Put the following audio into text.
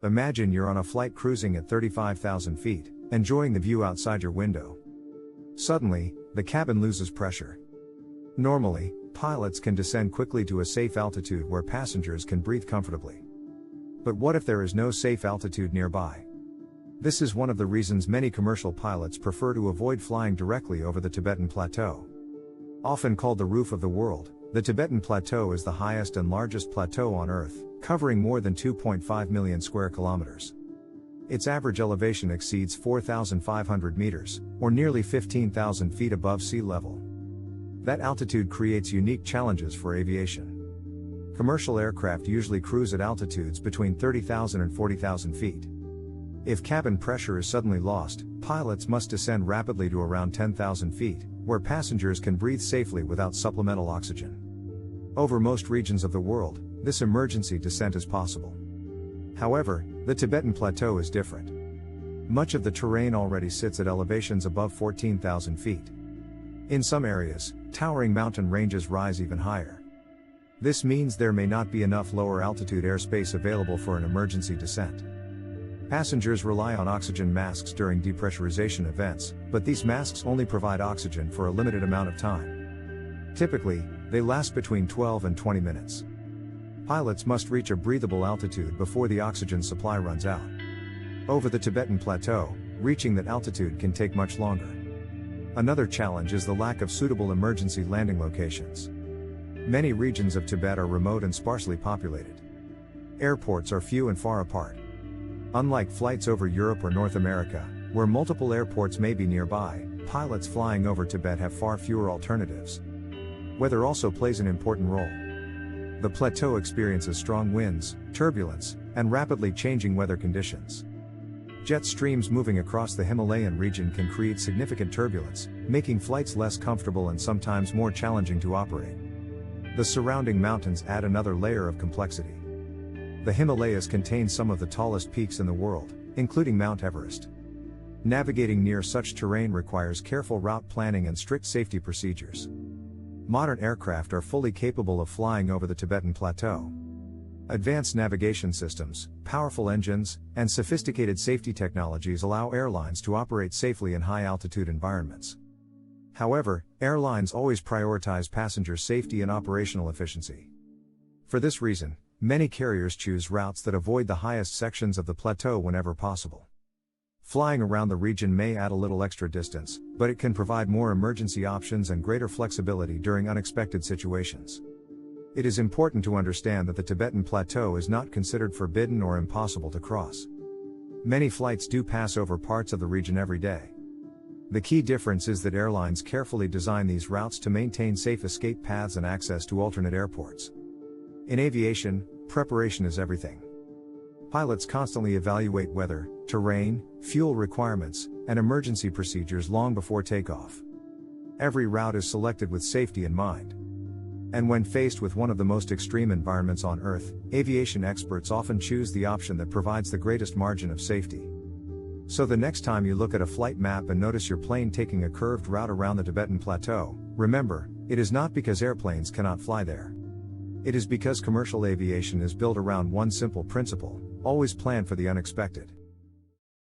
Imagine you're on a flight cruising at 35,000 feet, enjoying the view outside your window. Suddenly, the cabin loses pressure. Normally, pilots can descend quickly to a safe altitude where passengers can breathe comfortably. But what if there is no safe altitude nearby? This is one of the reasons many commercial pilots prefer to avoid flying directly over the Tibetan Plateau. Often called the roof of the world, the Tibetan Plateau is the highest and largest plateau on Earth, covering more than 2.5 million square kilometers. Its average elevation exceeds 4,500 meters, or nearly 15,000 feet above sea level. That altitude creates unique challenges for aviation. Commercial aircraft usually cruise at altitudes between 30,000 and 40,000 feet. If cabin pressure is suddenly lost, pilots must descend rapidly to around 10,000 feet, where passengers can breathe safely without supplemental oxygen. Over most regions of the world, this emergency descent is possible. However, the Tibetan Plateau is different. Much of the terrain already sits at elevations above 14,000 feet. In some areas, towering mountain ranges rise even higher. This means there may not be enough lower altitude airspace available for an emergency descent. Passengers rely on oxygen masks during depressurization events, but these masks only provide oxygen for a limited amount of time. Typically, they last between 12 and 20 minutes. Pilots must reach a breathable altitude before the oxygen supply runs out. Over the Tibetan Plateau, reaching that altitude can take much longer. Another challenge is the lack of suitable emergency landing locations. Many regions of Tibet are remote and sparsely populated. Airports are few and far apart. Unlike flights over Europe or North America, where multiple airports may be nearby, pilots flying over Tibet have far fewer alternatives. Weather also plays an important role. The plateau experiences strong winds, turbulence, and rapidly changing weather conditions. Jet streams moving across the Himalayan region can create significant turbulence, making flights less comfortable and sometimes more challenging to operate. The surrounding mountains add another layer of complexity. The Himalayas contain some of the tallest peaks in the world, including Mount Everest. Navigating near such terrain requires careful route planning and strict safety procedures. Modern aircraft are fully capable of flying over the Tibetan Plateau. Advanced navigation systems, powerful engines, and sophisticated safety technologies allow airlines to operate safely in high-altitude environments. However, airlines always prioritize passenger safety and operational efficiency. For this reason, many carriers choose routes that avoid the highest sections of the plateau whenever possible. Flying around the region may add a little extra distance, but it can provide more emergency options and greater flexibility during unexpected situations. It is important to understand that the Tibetan Plateau is not considered forbidden or impossible to cross. Many flights do pass over parts of the region every day. The key difference is that airlines carefully design these routes to maintain safe escape paths and access to alternate airports. In aviation, preparation is everything. Pilots constantly evaluate weather, terrain, fuel requirements, and emergency procedures long before takeoff. Every route is selected with safety in mind. And when faced with one of the most extreme environments on Earth, aviation experts often choose the option that provides the greatest margin of safety. So the next time you look at a flight map and notice your plane taking a curved route around the Tibetan Plateau, remember, it is not because airplanes cannot fly there. It is because commercial aviation is built around one simple principle: always plan for the unexpected.